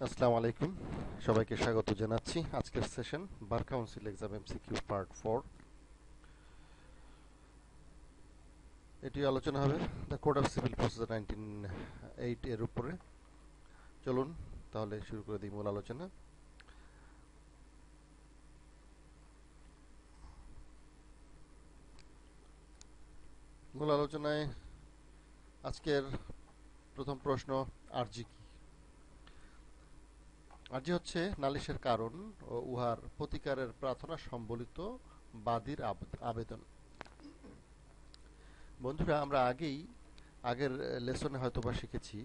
আসসালামু আলাইকুম, সবাইকে স্বাগত জানাচ্ছি। আজকের session bar council exam MCQ part 4। এটি আলোচনা হবে the code of civil procedure 1908 এর উপরে। চলুন তাহলে শুরু করে দিই মূল আলোচনা। মূল আলোচনায় আজকের প্রথম প্রশ্ন, আরজি কি? আরজি হচ্ছে নালিশের কারণ ও উহার প্রতিকারের প্রার্থনা সম্বলিত বাদীর আবেদন। বন্ধুরা, আমরা আগের লেসনে হয়তোবা শিখেছি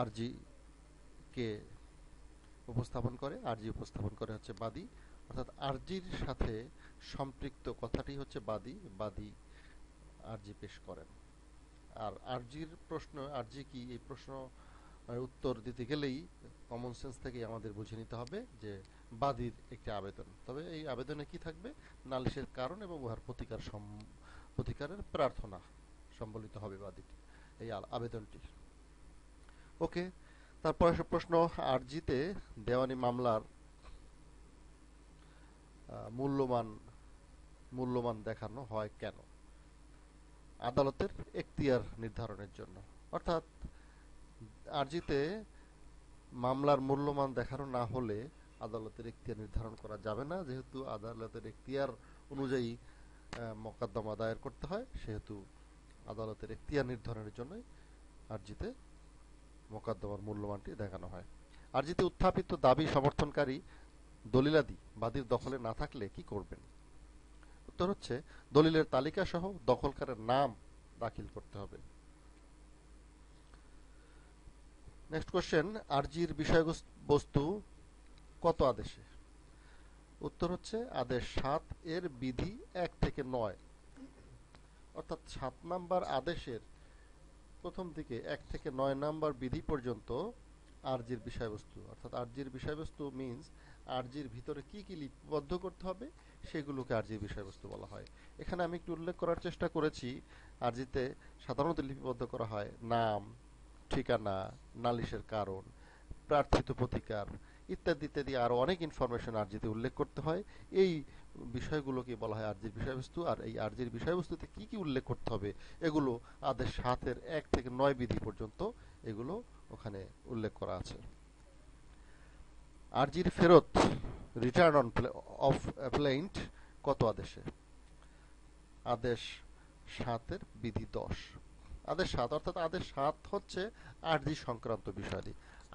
আরজি কে আরজি উপস্থাপন করে হচ্ছে বাদী, অর্থাৎ আরজির সাথে সম্পৃক্ত কথাটি হচ্ছে বাদী। বাদী আরজি পেশ করেন। আর আরজি কি, এই প্রশ্ন উত্তর দিতে গেলেই কমন সেন্স থেকেই আমাদের বুঝে নিতে হবে যে বাদীর একটি আবেদন। তবে এই আবেদনে কি থাকবে? নালিশের কারণ এবং উহার প্রতিকারের প্রার্থনা সম্বলিত হবে বাদীটি, এই আবেদনটি। ওকে, তারপরে প্রশ্ন, আরজিতে দেওয়ানি মামলার মূল্যমান মূল্যমান দেখানো হয় কেন? আদালতের এখতিয়ার নির্ধারণের জন্য। অর্থাৎ আরজিতে মামলার মূল্যমান দেখানো না হলে আদালতের এখতিয়ার নির্ধারণ করা যাবে না। যেহেতু আদালতের এখতিয়ার অনুযায়ী মোকদ্দমা দায়ের করতে হয়, সেহেতু আদালতের এখতিয়ার নির্ধারণের জন্য আরজিতে মোকদ্দমার মূল্যমানটি দেখানো হয়। আরজিতে উত্থাপিত দাবি সমর্থনকারী দলিলাদি বাদীর দখলে না থাকলে কি করবেন? উত্তর হচ্ছে, দলিলের তালিকা সহ দখলকারের নাম দাখিল করতে হবে। নেক্সট কোশ্চেন, আরজির বিষয়বস্তু কত আদেশে? উত্তর হচ্ছে, আদেশ 7 এর বিধি 1 থেকে 9। অর্থাৎ 7 নাম্বার আদেশের প্রথম দিকে 1 থেকে 9 নাম্বার বিধি পর্যন্ত আরজির বিষয়বস্তু। অর্থাৎ আরজির বিষয়বস্তু মিন্স আরজির ভিতরে কি কি লিপিবদ্ধ করতে হবে সেগুলোকে আরজির বিষয়বস্তু বলা হয়। এখানে আমি একটু উল্লেখ করার চেষ্টা করেছি, আরজিতে সাধারণত লিপিবদ্ধ করা হয় নাম, ঠিকানা, নালিশের কারণ, প্রার্থিত প্রতিকার ইত্যাদি ইত্যাদি আরো অনেক ইনফরমেশন আরজিতে উল্লেখ করতে হয়। এই বিষয়গুলোকে বলা হয় আরজির বিষয়বস্তু। আর এই আরজির বিষয়বস্তুতে কি কি উল্লেখ করতে হবে এগুলো আদেশ 7 এর 1 থেকে 9 বিধি পর্যন্ত এগুলো ওখানে উল্লেখ করা আছে। আরজির ফেরত, রিটার্ন অফ অ্যাপ্লায়েন্ট কত আদেশে? আদেশ 7 এর বিধি 10। আদেশ 7 অর্থাৎ আদেশ 7 হচ্ছে আরজি সংক্রান্ত বিষয়াদি।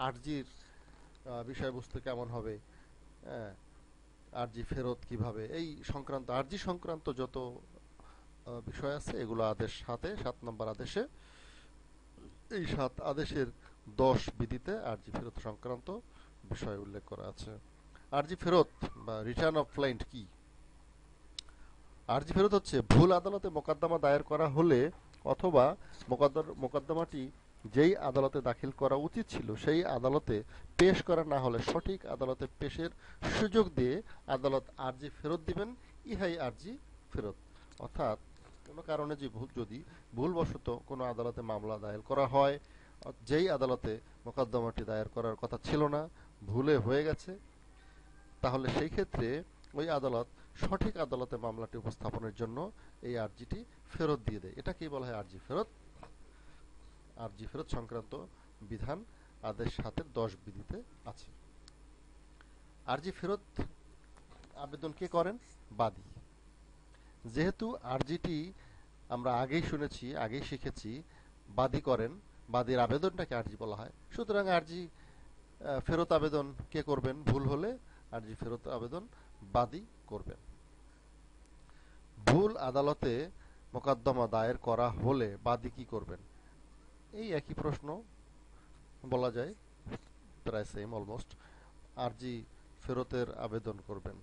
আরজির বিষয়বস্তু কেমন হবে, হ্যাঁ, আরজি ফেরত কিভাবে, এই সংক্রান্ত আরজি সংক্রান্ত যত বিষয় আছে এগুলো আদেশ 7 নম্বর আদেশে, এই 7 আদেশের 10 বিধিতে আরজি ফেরত সংক্রান্ত বিষয় উল্লেখ করা আছে। আরজি ফেরত বা রিটার্ন অফ ক্লায়েন্ট কি? আরজি ফেরত হচ্ছে ভুল আদালতে মোকদ্দমা দায়ের করা হলে অথবা মোকদ্দমাটি যেই আদালতে দাখিল করা উচিত ছিল সেই আদালতে পেশ করা না হলে সঠিক আদালতে পেশের সুযোগ দিয়ে আদালত আরজি ফেরত দিবেন, ইহাই আরজি ফেরত। অর্থাৎ কোনো কারণে যদি ভুলবশত কোনো আদালতে মামলা দায়ের করা হয়, যেই আদালতে মোকদ্দমাটি দায়ের করার কথা ছিল না, ভুলে হয়ে গেছে, তাহলে সেই ক্ষেত্রে ওই আদালত সঠিক আদালতে মামলাটি উপস্থাপনের জন্য এই আরজিটি ফেরত দিয়ে দেয়। এটাকেই বলা হয় আরজি ফেরত। আরজি ফেরত সংক্রান্ত বিধান আদেশ 7 এর 10 বিধিতে আছে। আরজি ফেরত আবেদন কে করেন? বাদী। যেহেতু আরজিটি আমরা আগেই শুনেছি, আগেই শিখেছি বাদী করেন, বাদীর আবেদনটাকে আরজি বলা হয়। সুতরাং আরজি ফেরত আবেদন কে করবেন? ভুল হলে আরজি ফেরত আবেদন বাদী করবেন। ভুল আদালতে মোকদ্দমা দায়ের করা হলে বাদী কি করবেন? এই একই প্রশ্ন বলা যায়, প্রায় সেম অলমোস্ট। আরজি ফেরতের আবেদন করবেন।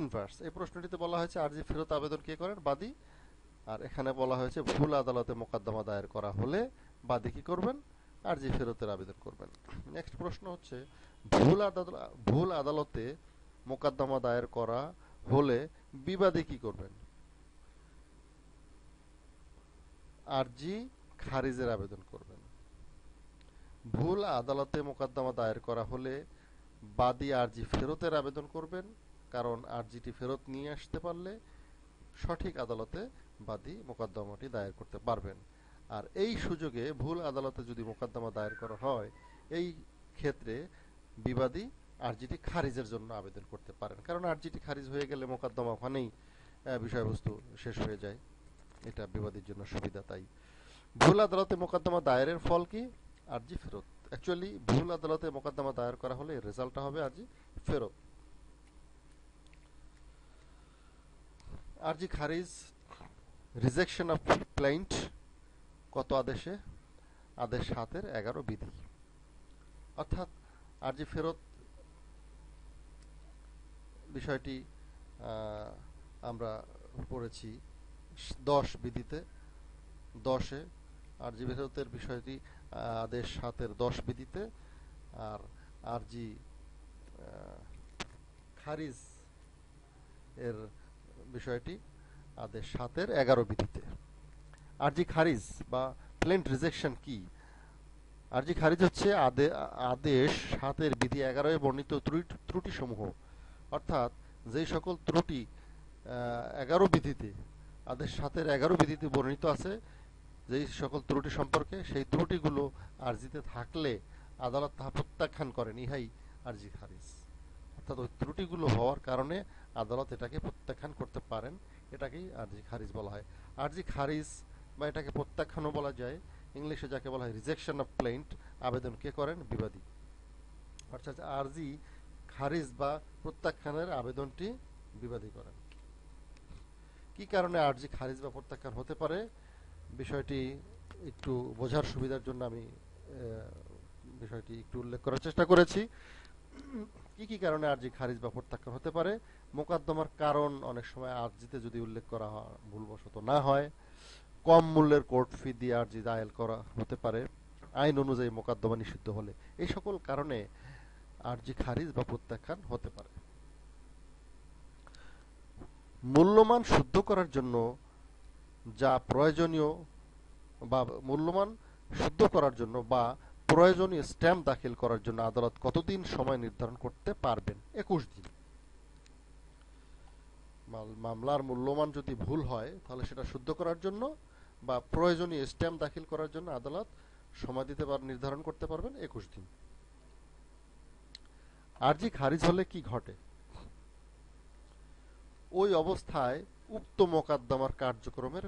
ইনভার্স, এই প্রশ্নটিতে বলা হয়েছে আরজি ফেরত আবেদন কে করেন? বাদী। আর এখানে বলা হয়েছে ভুল আদালতে মোকদ্দমা দায়ের করা হলে বাদী কি করবেন? আরজি ফেরতের আবেদন করবেন। নেক্সট প্রশ্ন হচ্ছে, ভুল আদালতে মোকদ্দমা দায়ের করা হলে বিবাদী কি করবেন? আরজি খারিজের আবেদন করবেন। ভুল আদালতে মোকদ্দমা দায়ের করা হলে বাদী আরজি ফেরতের আবেদন করবেন, কারণ আরজিটি ফেরত নিয়ে আসতে পারলে সঠিক আদালতে বাদী মোকদ্দমাটি দায়ের করতে পারবেন। আর এই সুযোগে ভুল আদালতে যদি মোকদ্দমা দায়ের করা হয়, এই ক্ষেত্রে বিবাদী আরজিটি খারিজের জন্য আবেদন করতে পারেন, কারণ আরজিটি খারিজ হয়ে গেলে মোকদ্দমা ওখানেই বিষয়বস্তু শেষ হয়ে যায়। এটা বিবাদীর জন্য সুবিধা। তাই ভুল আদালতে মোকদ্দমা দায়েরের ফল কি? আরজি ফেরত। অ্যাকচুয়ালি ভুল আদালতে মোকদ্দমা দায়ের করা হলে রেজাল্টটা হবে আরজি ফেরত। আরজি খারিজ, রিজেকশন অফ প্লেইন্ট কত আদেশে? আদেশ 7-এর 11 বিধি। অর্থাৎ আরজি ফেরত বিষয়টি আমরা পড়েছি 10 বিধিতে। 10-এ আরজি ফেরতের বিষয়টি আদেশ 7-এর 10 বিধিতে, আর আরজি খারিজ এর বিষয়টি আদেশ 7-এর 11 বিধিতে। আরজি খারিজ বা প্লেন্ট রিজেকশন কি? আরজি খারিজ হচ্ছে আদেশ 7-এর বিধি 11-এ বর্ণিত ত্রুটি সমূহ, অর্থাৎ যেই সকল ত্রুটি 11 বিধিতে, আদেশ 7-এর 11 বিধিতে বর্ণিত আছে, যেই সকল ত্রুটি সম্পর্কে, সেই ত্রুটিগুলো আরজিতে থাকলে আদালত তাহা প্রত্যাখ্যান করেন, ইহাই আরজি খারিজ। অর্থাৎ ওই ত্রুটিগুলো হওয়ার কারণে আদালত এটাকে প্রত্যাখ্যান করতে পারেন, এটাকেই আরজি খারিজ বলা হয়। আরজি খারিজ বা এটাকে প্রত্যাখ্যানও বলা যায়, ইংলিশে যাকে বলা হয় রিজেকশন অফ প্লেইন্ট, আবেদন কে করেন? বিবাদী। অর্থাৎ আরজি খারিজ বা প্রত্যাখ্যানের আবেদনটি বিবাদী করেন। কি কারণে আরজি খারিজ বা প্রত্যাখ্যান হতে পারে, বিষয়টি একটু বোঝার সুবিধার জন্য আমি বিষয়টি একটু উল্লেখ করার চেষ্টা করেছি। কি কি কারণে আরজি খারিজ বা প্রত্যাখ্যান হতে পারে? মোকদ্দমার কারণ অনেক সময় আরজিতে যদি উল্লেখ করা ভুলবশত না হয়, কম মূল্যের কোর্ট ফি দিয়ে আরজি দায়ের করা হতে পারে, আইন অনুযায়ী মোকদ্দমা নিষিদ্ধ হলে, এই সকল কারণে আরজি খারিজ বা প্রত্যাখ্যান হতে পারে। মূল্যমান শুদ্ধ করার জন্য যা প্রয়োজনীয় বা মূল্যমান শুদ্ধ করার জন্য বা প্রয়োজনীয় স্ট্যাম্প দাখিল করার জন্য আদালত কতদিন সময় নির্ধারণ করতে পারবেন? 21 দিন। মামলার মূল্যমান যদি ভুল হয়, তাহলে সেটা শুদ্ধ করার জন্য বা প্রয়োজনীয় স্ট্যাম্প দাখিল করার জন্য আদালত সময় নির্ধারণ করতে পারবেন 21 দিন। আরজি খারিজ হলে কি ঘটে? ওই অবস্থায় উক্ত মোকদ্দমার কার্যক্রমের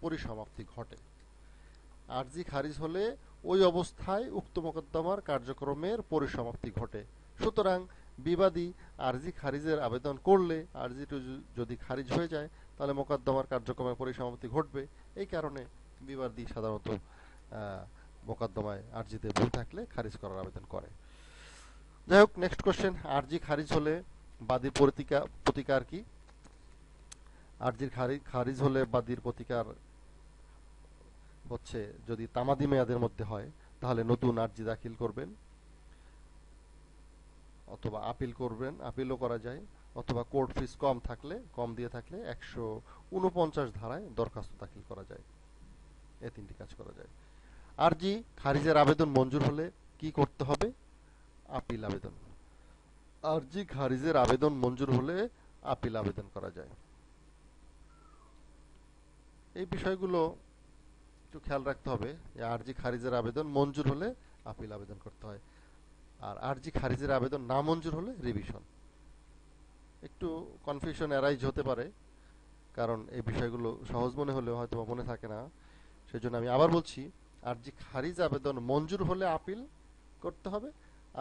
পরিসমাপ্তি ঘটে। আরজি খারিজ হলে ওই অবস্থায় উক্ত মোকদ্দমার কার্যক্রমের পরিসমাপ্তি ঘটে। সুতরাং বিবাদী আরজি খারিজের আবেদন করলে আরজিটি যদি খারিজ হয়ে যায়, তাহলে মোকদ্দমার কার্যক্রমের পরিসমাপ্তি ঘটবে। এই কারণে বিবাদী সাধারণত মোকদ্দমায় আরজিতে ভুল থাকলে খারিজ করার আবেদন করে। যাই হোক, নেক্সট কোশ্চেন, আরজি খারিজ হলে বাদীর প্রতিকার কি? আরজির খারিজ হলে বাদীর প্রতিকার হচ্ছে, যদি তামাদি মেয়াদের মধ্যে হয় তাহলে নতুন আরজি দাখিল করবেন, অথবা আপিল করবেন, আপিলও করা যায়, অথবা কোর্ট ফিস কম দিয়ে থাকলে 149 ধারায় দরখাস্ত দাখিল করা যায়। এই তিনটি কাজ করা যায়। আরজি খারিজের আবেদন মঞ্জুর হলে কি করতে হবে? আপিল আবেদন। আরজি খারিজের আবেদন মঞ্জুর হলে আপিল আবেদন করা যায়। এই বিষয়গুলো একটু খেয়াল রাখতে হবে। আরজি খারিজের আবেদন মঞ্জুর হলে আপিল আবেদন করতে হয়, আর আরজি খারিজের আবেদন না মঞ্জুর হলে রিভিশন। একটু কনফিউশন অ্যারাইজ হতে পারে, কারণ এই বিষয়গুলো সহজ মনে হলেও হয়তো মনে থাকে না। সেজন্য আমি আবার বলছি, আরজি খারিজ আবেদন মঞ্জুর হলে আপিল করতে হবে,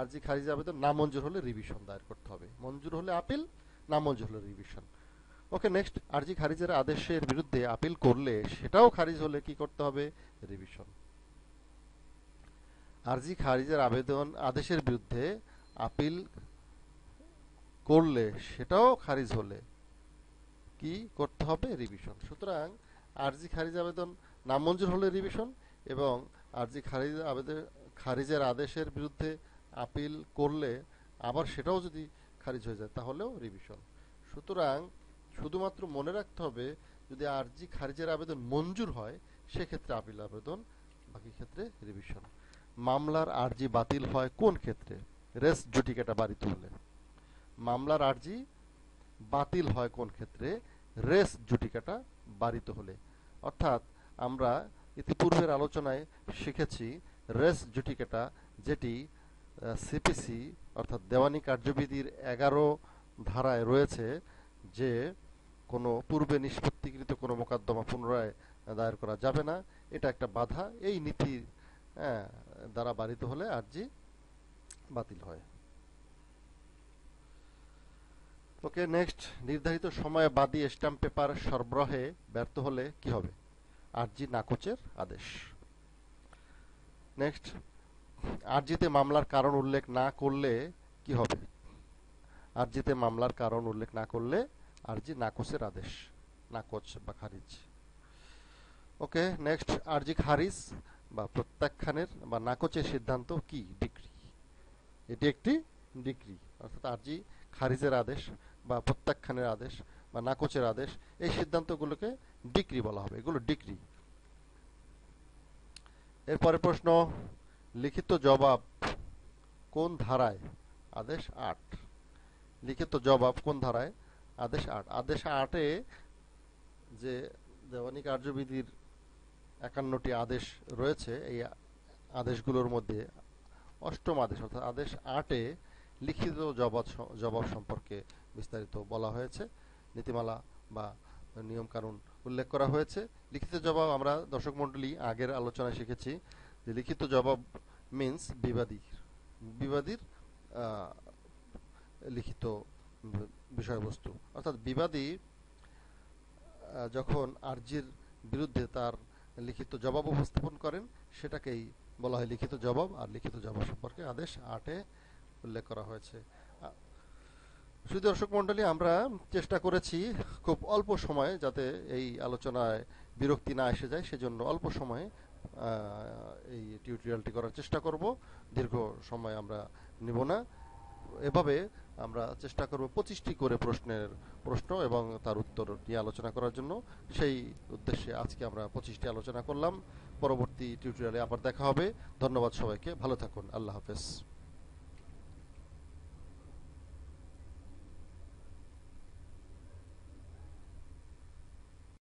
আরজি খারিজ আবেদন না মঞ্জুর হলে রিভিশন দায়ের করতে হবে। মঞ্জুর হলে আপিল, না মঞ্জুর হলে রিভিশন। ওকে, নেক্সট, আরজি খারিজের আদেশের বিরুদ্ধে আপিল করলে সেটাও খারিজ হলে কি করতে হবে? রিভিশন। আরজি খারিজের আদেশের বিরুদ্ধে আপিল করলে সেটাও খারিজ হলে কি করতে হবে? রিভিশন। সুতরাং আরজি খারিজ আবেদন নামঞ্জুর হলে রিভিশন, এবং আরজি খারিজের আদেশের বিরুদ্ধে আপিল করলে আবার সেটাও যদি খারিজ হয়ে যায় তাহলেও রিভিশন। সুতরাং শুধুমাত্র মনে রাখতে হবে, যদি আরজি খারিজের আবেদন মঞ্জুর হয় সেক্ষেত্রে আপিল আবেদন, বাকি ক্ষেত্রে রিভিশন। মামলার আর্জি বাতিল হয় কোন ক্ষেত্রে? রেস জুডিকাটা বারিত হলে। মামলার আর্জি বাতিল হয় কোন ক্ষেত্রে? রেস জুডিকাটা বারিত হলে। অর্থাৎ আমরা ইতিপূর্বের আলোচনায় শিখেছি রেস জুডিকাটা, যেটি সিপিসি অর্থাৎ দেওয়ানি কার্যবিধির 11 ধারায় রয়েছে, যে কোনো পূর্বে নিষ্পত্তিকৃত কোনো মোকদ্দমা পুনরায় দায়ের করা যাবে না। এটা একটা বাধা। এই নীতি দ্বারা বারিত হলে আর্জি বাতিল হয়। ওকে, নেক্সট। নির্ধারিত সময়ে বাদী স্ট্যাম্প পেপার সরবরাহে ব্যর্থ হলে কি হবে? আর্জি নাকচের আদেশ। নেক্সট, আর্জিতে মামলার কারণ উল্লেখ না করলে কি হবে? আর্জিতে মামলার কারণ উল্লেখ না করলে আর্জি নাকচের আদেশ, নাকচ বা খারিজ। ওকে, নেক্সট। আর্জি খারিজ বা প্রত্যাখ্যানের বা নাকচের সিদ্ধান্ত কি? ডিক্রি। এটি একটি ডিক্রি। অর্থাৎ আর্জি খারিজের আদেশ বা প্রত্যাখ্যানের আদেশ বা নাকচের আদেশ, এই সিদ্ধান্তগুলোকে ডিক্রি বলা হবে। এগুলো ডিক্রি। এরপরে প্রশ্ন, লিখিত জবাব কোন ধারায়? আদেশ 8। লিখিত জবাব কোন ধারায়? আদেশ 8। আদেশ 8-এ যে দেওয়ানি কার্যবিধির 51টি আদেশ রয়েছে, এই আদেশগুলোর মধ্যে 8ম আদেশ অর্থাৎ আদেশ 8-এ লিখিত জবাব সম্পর্কে বিস্তারিত বলা হয়েছে। নীতিমালা বা নিয়ম কানুন উল্লেখ করা হয়েছে। লিখিত জবাব আমরা দর্শক মণ্ডলী আগের আলোচনায় শিখেছি যে লিখিত জবাব মিন্স বিবাদীর লিখিত বিষয়বস্তু। অর্থাৎ বিবাদী যখন আর্জির বিরুদ্ধে তার লিখিত জবাব উপস্থাপন করেন, সেটাকেই বলা হয় লিখিত জবাব। আর লিখিত জবাব সম্পর্কে আদেশ 8-এ উল্লেখ করা হয়েছে। শুধু দর্শক মণ্ডলী, আমরা চেষ্টা করেছি খুব অল্প সময়ে যাতে এই আলোচনায় বিরক্তি না এসে যায়, সেজন্য অল্প সময়ে এই টিউটোরিয়ালটি করার চেষ্টা করব। দীর্ঘ সময় আমরা নেব না। এভাবে আমরা চেষ্টা করব 25টি করে প্রশ্ন এবং তার উত্তর নিয়ে আলোচনা করার জন্য। সেই উদ্দেশ্যে আজকে আমরা 25টি আলোচনা করলাম। পরবর্তী টিউটোরিয়ালে আবার দেখা হবে। ধন্যবাদ সবাইকে। ভালো থাকুন। আল্লাহ হাফেজ।